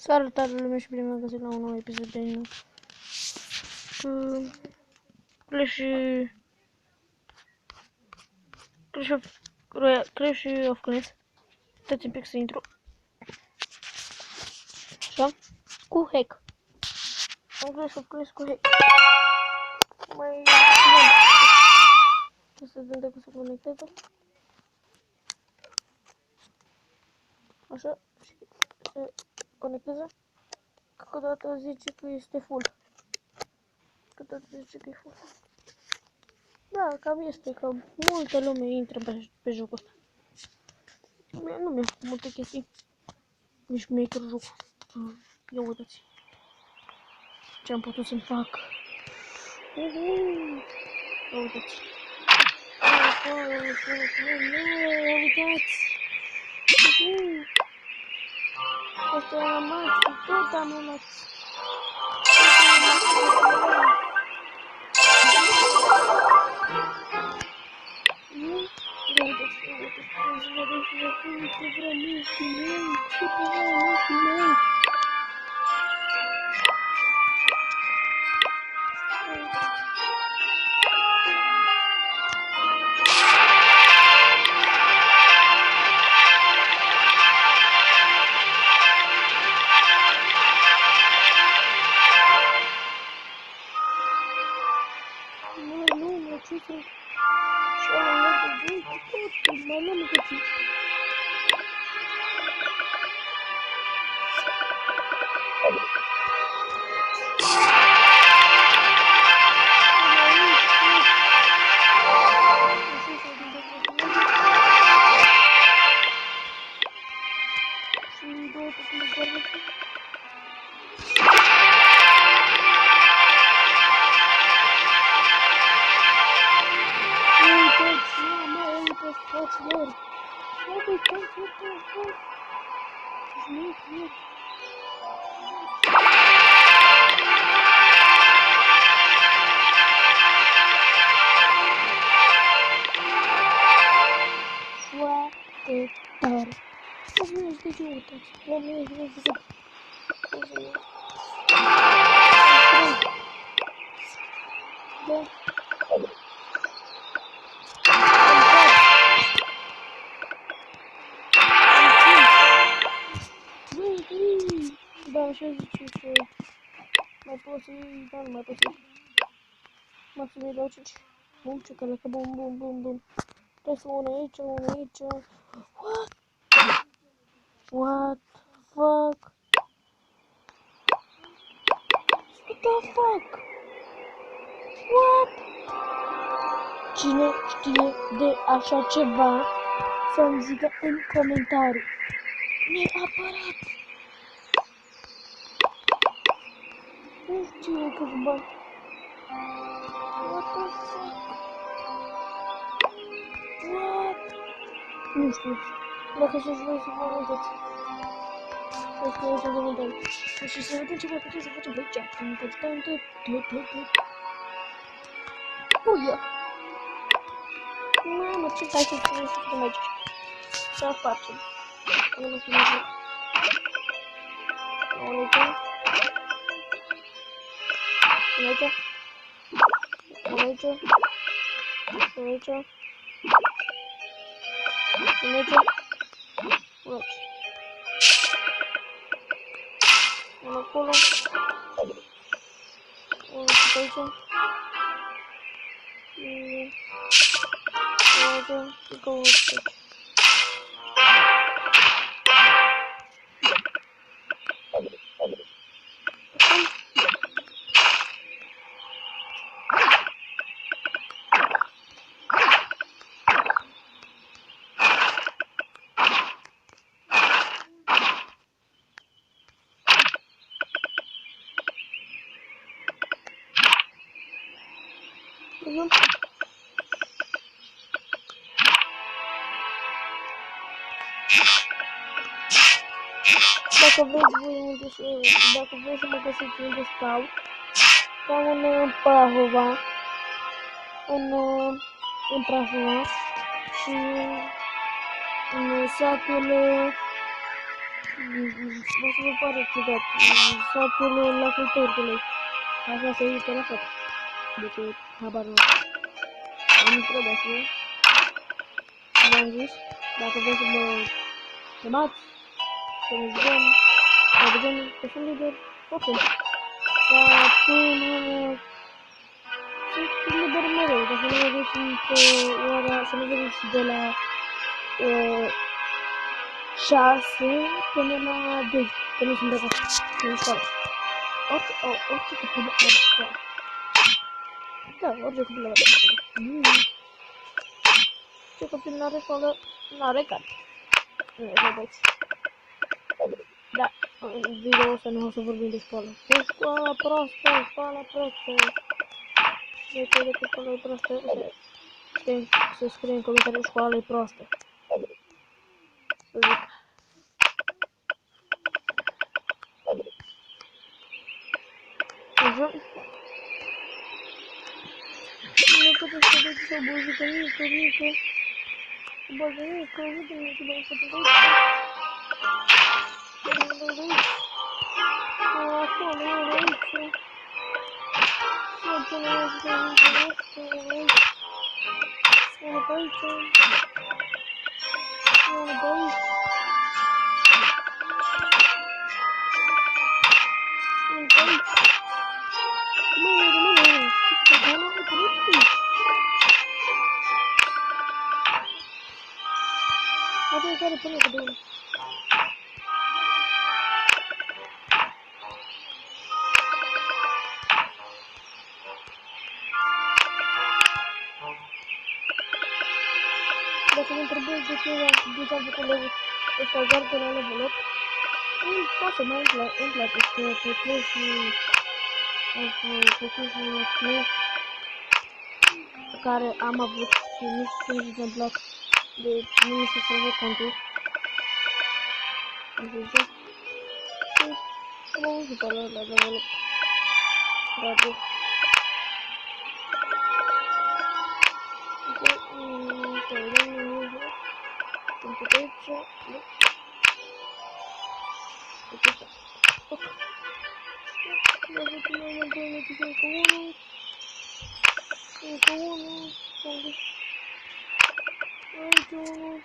Salutare lume și bine m-am găsit la un nou episod de Clash of Clans. Uitați un pic să intru. Așa. Cu hack. Am Clash of Clans cu hack. Mai bun. O să vedem dacă se conectează. Așa. Și se conectează. Câteodată zice că este full. Câteodată zice că e full. Da, cam este, că multă lume intră pe jocul ăsta. Nu mi-a făcut multe chestii. Nici maker jocul. Ia uitați ce am putut să-mi fac. Ia uitați. Ia uitați. Asta e la max, tot am la max. Da, așa zice că mai pot să iei, dar nu mai pot să iei. Maxim dau 5. Bum, ce călecă, bum, bum, bum, bum. Trebuie să una aici, una aici. What? What the fuck? What the fuck? What? Cine știe de așa ceva să-mi zică în comentarii. Neapărat! Nu știu câți bani. What the fuck? What? Nu știu. Dacă să-și voi să vă uitați. O să uitați de comentarii. Și să vedem ce mai putem să facem pe aici. Uia! Mamă, ce stai să facem aici? Să facem. Nu mă filmez. Aici. Aici. Aici. Aici. Aici. Aici. Unul acolo. Unul aici. Aici. Și că unul aici. Dacă vreți să mă găsiți unde stau, stau în Prahova, în Prahova și în satul O să vă pare ciudat. Satul lacul tortului. Așa se uită la față. Deci, habar nu. Am întrebat și eu. V-am zis, dacă vreți să mă chemați, să ne vedem, că sunt liber, oricând. Dar până sunt liber mereu, dacă nu vedeți ora, să nu vedeți de la 6 până la 2, că nu sunt de acasă, sunt în școală. Orice copil are școală. Da, orice copil are școală. Ce copil nu are școală, nu are carte. Nu vedeți. Da, în video ăsta nu o să vorbim de școală. De școala proastă, școala proastă. De ce școala e proastă? Să scrie în comentarii școala e proastă. Să zic. Așa. Nu puteți să vedeți o buzică mică. O bază mică, uite mică, dar o să vedeți. Acolo, aici. Să până aici, aici. Una pe aici. Una pe aici. Una pe aici. Até agora eu tô no cabelo. Dacă mă întrebați de ce am făcut ăsta doar de la level 8, poate să mai îmi place că pe Clash pe care am avut și nu știu ce se întâmplă de nu mi se salvă contul. Nu știu ce. Și am auzit pe la level 8. Radio. Pentru că aici, nu. Uite așa. Ok. Vă văd cum am întâlnit încă unul. Încă unul. Aici unul.